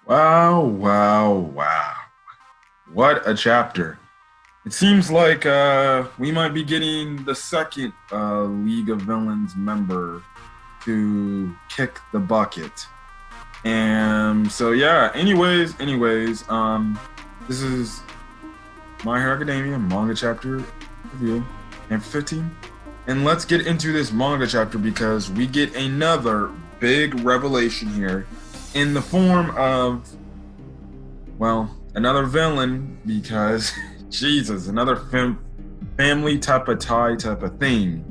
Wow, wow, wow. What a chapter. It seems like we might be getting the second League of Villains member to kick the bucket. And so yeah, this is My Hero Academia manga chapter review and 15. And let's get into this manga chapter because we get another big revelation here in the form of, well, another villain because Jesus, another family type of tie type of thing.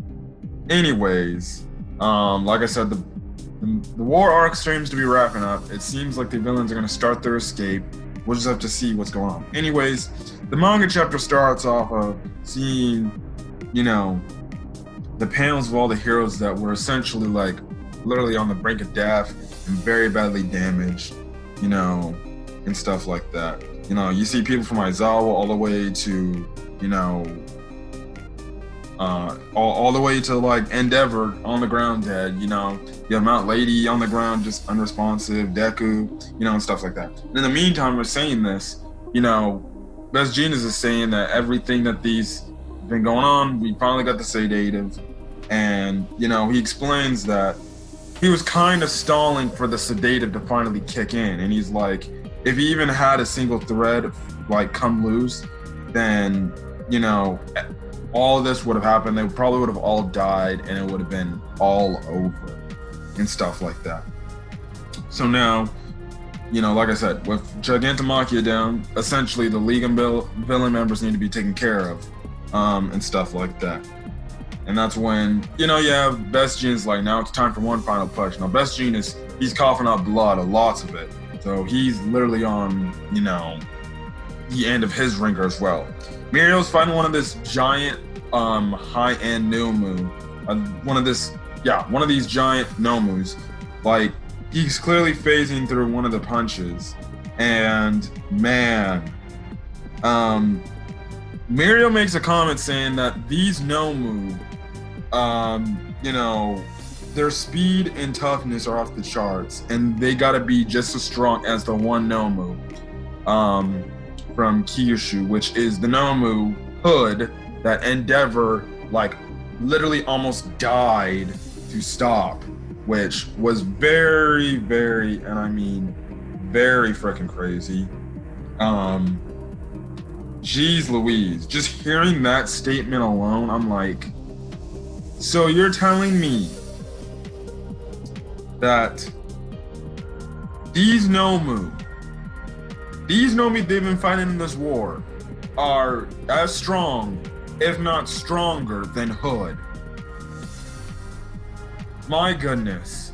Anyways, like I said, the war arc seems to be wrapping up. It seems like the villains are going to start their escape. We'll just have to see what's going on. Anyways, the manga chapter starts off of seeing, the panels of all the heroes that were essentially like literally on the brink of death and very badly damaged, and stuff like that. You see people from Aizawa all the way to, all the way to like Endeavor on the ground dead. You have Mount Lady on the ground just unresponsive, Deku, and stuff like that. And in the meantime, we're saying this, Best Genius is saying that everything that these been going on, we finally got the sedative, and he explains that he was kind of stalling for the sedative to finally kick in, and he's like, if he even had a single thread like come loose, then all of this would have happened. They probably would have all died, and it would have been all over and stuff like that. So now, like I said, with Gigantomachia down, essentially the League and villain members need to be taken care of, and stuff like that. And that's when, you have Best Genius like, now it's time for one final push. Now, Best Genius, he's coughing up blood, lots of it. So he's literally on, the end of his ringer as well. Mirio's fighting one of this giant, high-end Nomu. One of these giant Nomus. Like, he's clearly phasing through one of the punches. And, man, Mirio makes a comment saying that these Nomu, their speed and toughness are off the charts, and they gotta be just as strong as the one Nomu from Kyushu, which is the Nomu Hood that Endeavor, like, literally almost died to stop, which was very, very, and I mean very freaking crazy. Jeez Louise, just hearing that statement alone, I'm like, so you're telling me that these Nomu they've been fighting in this war are as strong, if not stronger, than Hood. My goodness.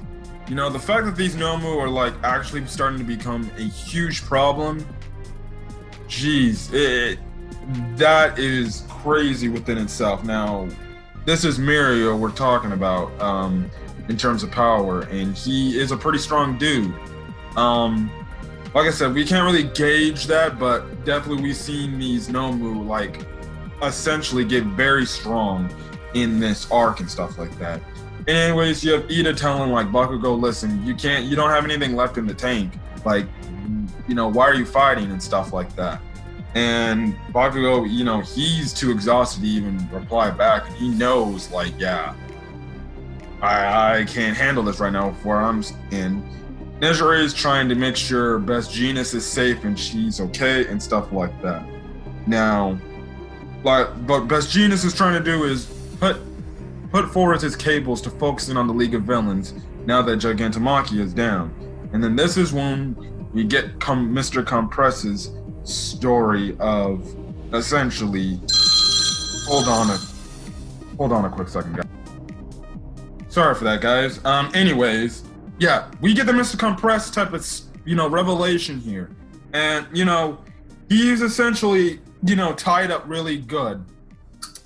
The fact that these Nomu are like actually starting to become a huge problem, that is crazy within itself. Now, this is Mirio we're talking about, in terms of power, and he is a pretty strong dude. Like I said, we can't really gauge that, but definitely we've seen these Nomu like essentially get very strong in this arc and stuff like that. And anyways, you have Ida telling like Bakugo, listen, you don't have anything left in the tank. Like, why are you fighting and stuff like that? And Bakugo, he's too exhausted to even reply back, and he knows, like, yeah, I can't handle this right now where I'm in. Nezure is trying to make sure Best Genius is safe and she's okay and stuff like that. Now, what Best Genius is trying to do is put forward his cables to focusing on the League of Villains now that Gigantomachia is down. And then this is when we get Mr. Compress's story of essentially, hold on a quick second, guys. Sorry for that, guys. Anyways, yeah, we get the Mr. Compress type of, revelation here. And, he's essentially, tied up really good.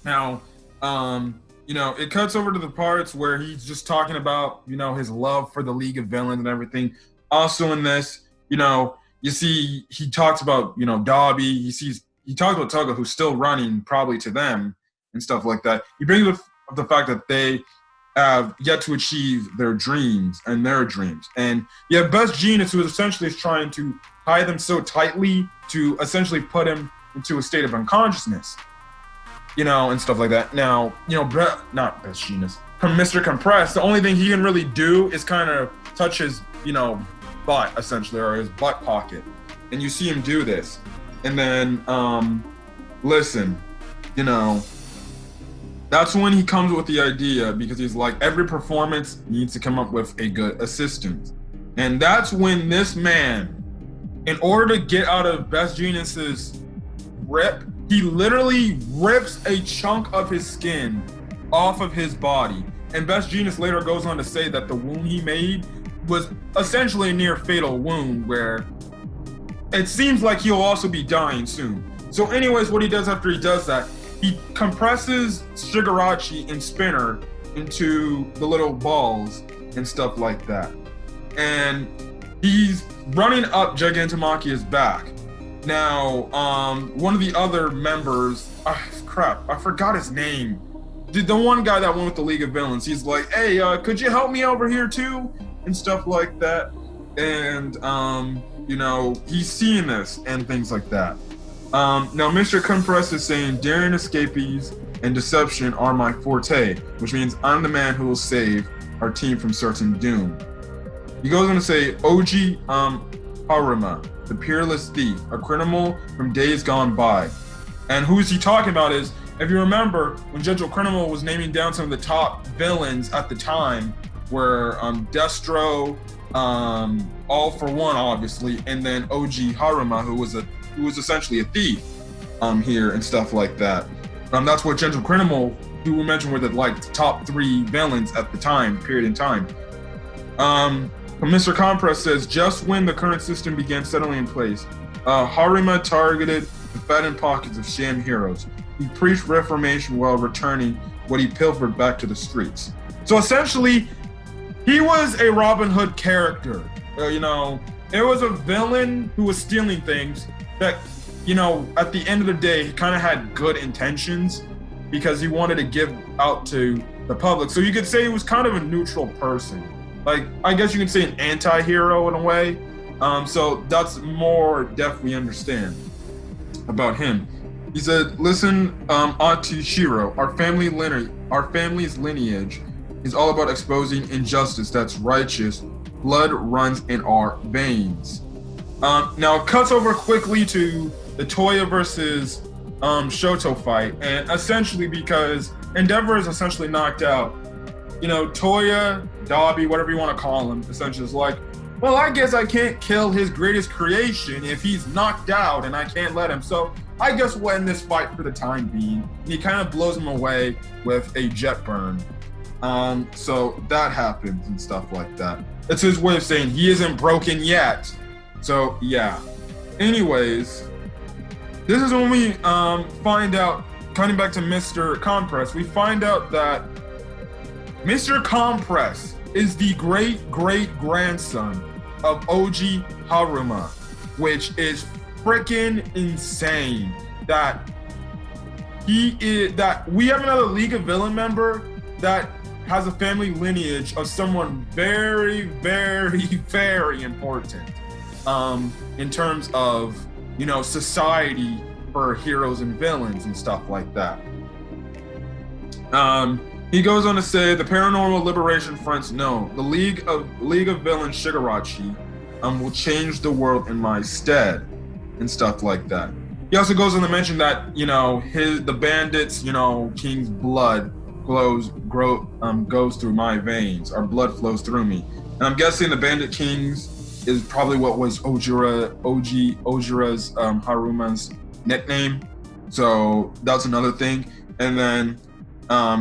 Now, it cuts over to the parts where he's just talking about, his love for the League of Villains and everything. Also in this, you see, he talks about, Dobby. He talks about Toga, who's still running probably to them and stuff like that. He brings up the fact that they have yet to achieve their dreams and their dreams. And you have Best Jeanist, who essentially is trying to tie them so tightly to essentially put him into a state of unconsciousness, and stuff like that. Now, not Best Jeanist, Mr. Compress, the only thing he can really do is kind of touch his, butt, essentially, or his butt pocket. And you see him do this. And then, listen, that's when he comes with the idea, because he's like, every performance needs to come up with a good assistant. And that's when this man, in order to get out of Best Jeanist's grip, he literally rips a chunk of his skin off of his body. And Best Jeanist later goes on to say that the wound he made was essentially a near fatal wound, where it seems like he'll also be dying soon. So anyways, what he does after he does that, he compresses Shigarashi and Spinner into the little balls and stuff like that. And he's running up Gigantomachia's back. Now, one of the other members, I forgot his name. The one guy that went with the League of Villains, he's like, hey, could you help me over here too? And stuff like that. And, he's seeing this and things like that. Now, Mr. Compress is saying, daring escapees and deception are my forte, which means I'm the man who will save our team from certain doom. He goes on to say, Oji Haruma, the peerless thief, a criminal from days gone by. And who is he talking about is, if you remember, when Gentle Criminal was naming down some of the top villains at the time, were Destro, All for One, obviously, and then Oji Haruma, who was essentially a thief here and stuff like that. That's what Gentle Criminal, who we mentioned, were the top 3 villains at the time, period in time. Mr. Compress says, just when the current system began settling in place, Haruma targeted the fattened pockets of sham heroes. He preached reformation while returning what he pilfered back to the streets. So essentially, he was a Robin Hood character. It was a villain who was stealing things that, at the end of the day, he kind of had good intentions because he wanted to give out to the public. So you could say he was kind of a neutral person. I guess you could say an anti-hero in a way. So that's more depth we understand about him. He said, listen, Atishiro, our family's lineage is all about exposing injustice that's righteous. Blood runs in our veins. Now it cuts over quickly to the Toya versus Shoto fight, and essentially because Endeavor is essentially knocked out, Toya, Dabi, whatever you want to call him, essentially is like, well, I guess I can't kill his greatest creation if he's knocked out and I can't let him, so I guess we'll end this fight for the time being. And he kind of blows him away with a jet burn. So that happens and stuff like that. It's his way of saying he isn't broken yet. So yeah. Anyways, this is when we find out, coming back to Mr. Compress, we find out that Mr. Compress is the great-great-grandson of Oji Haruma, which is freaking insane that we have another League of Villain member that has a family lineage of someone very, very, very important in terms of, society for heroes and villains and stuff like that. He goes on to say, the Paranormal Liberation Fronts know the League of Villains Shigarashi will change the world in my stead and stuff like that. He also goes on to mention that, the bandits, King's blood goes through my veins. Our blood flows through me. And I'm guessing the Bandit Kings is probably what was Ojira's Haruma's nickname. So that's another thing. And then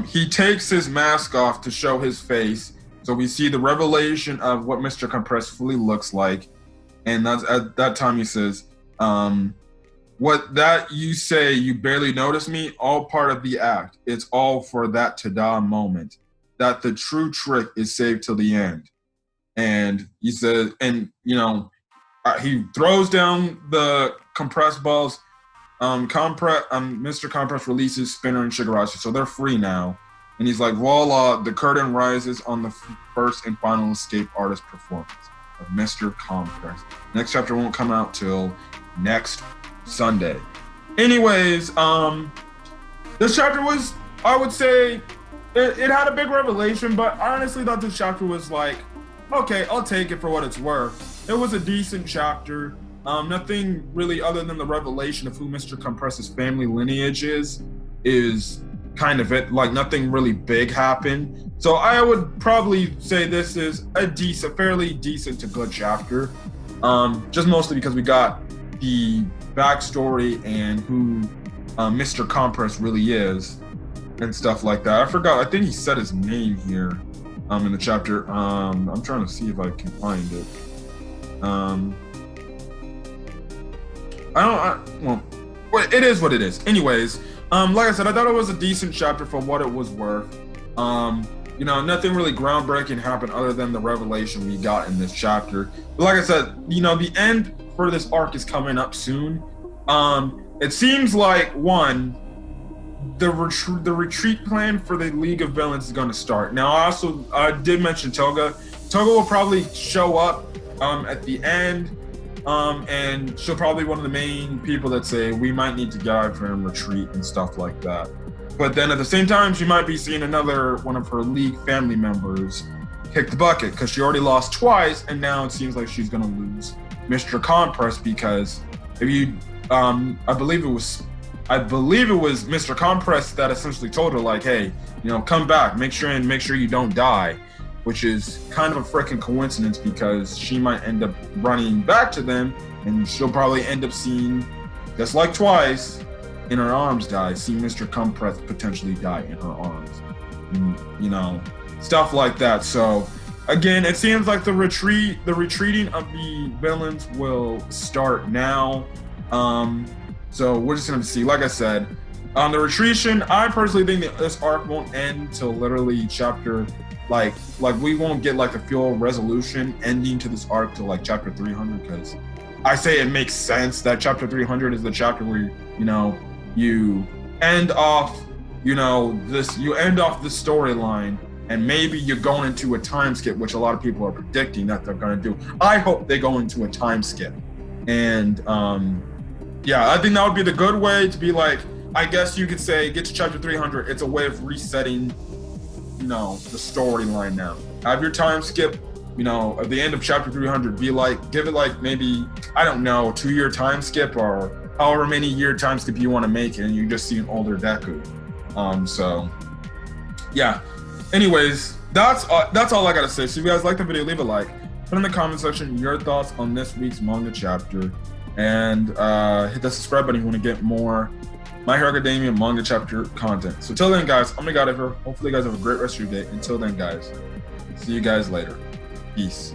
he takes his mask off to show his face. So we see the revelation of what Mr. Compress fully looks like. And that's at that time he says, what that you say, you barely notice me, all part of the act. It's all for that ta-da moment. That the true trick is saved till the end. And he says, and he throws down the compressed balls. Mr. Compress releases Spinner and Shigarashi, so they're free now. And he's like, voila, the curtain rises on the first and final Escape Artist performance of Mr. Compress. Next chapter won't come out till next Sunday. Anyways, this chapter was, I would say, it had a big revelation, but I honestly thought this chapter was like, okay, I'll take it for what it's worth. It was a decent chapter. Nothing really other than the revelation of who Mr. Compress's family lineage is kind of it. Like nothing really big happened. So I would probably say this is a fairly decent to good chapter. Just mostly because we got the backstory and who Mr. Compress really is and stuff like that. I forgot. I think he said his name here in the chapter. I'm trying to see if I can find it. Well, it is what it is. Anyways, like I said, I thought it was a decent chapter for what it was worth. Nothing really groundbreaking happened other than the revelation we got in this chapter. But like I said, the end for this arc is coming up soon. It seems like the retreat plan for the League of Villains is going to start. Now, I did mention Toga. Toga will probably show up at the end. And she'll probably be one of the main people that say we might need to guide for him retreat and stuff like that. But then at the same time, she might be seeing another one of her League family members kick the bucket because she already lost twice, and now it seems like she's gonna lose Mr. Compress because if you, I believe it was Mr. Compress that essentially told her like, hey, come back, make sure you don't die. Which is kind of a freaking coincidence because she might end up running back to them and she'll probably end up seeing, just like twice, in her arms die, see Mr. Compress potentially die in her arms. And, stuff like that. So again, it seems like the retreating of the villains will start now. So we're just gonna see, like I said, on the retreation, I personally think that this arc won't end till literally chapter like we won't get like a full resolution ending to this arc till like chapter 300 because I say it makes sense that chapter 300 is the chapter where you end off this storyline and maybe you're going into a time skip, which a lot of people are predicting that they're going to do. I hope they go into a time skip, and I think that would be the good way to be like, I guess you could say, get to chapter 300. It's a way of resetting the storyline now. Have your time skip, at the end of chapter 300, give it like maybe, I don't know, 2-year time skip or however many year time skip you want to make it, and you just see an older Deku. Anyways, that's all I gotta say. So if you guys like the video, leave a like, put in the comment section your thoughts on this week's manga chapter, and hit that subscribe button if you want to get more My Hero Academia manga chapter content. So till then, guys, I'm gonna get out of here. Hopefully you guys have a great rest of your day. Until then, guys, see you guys later. Peace.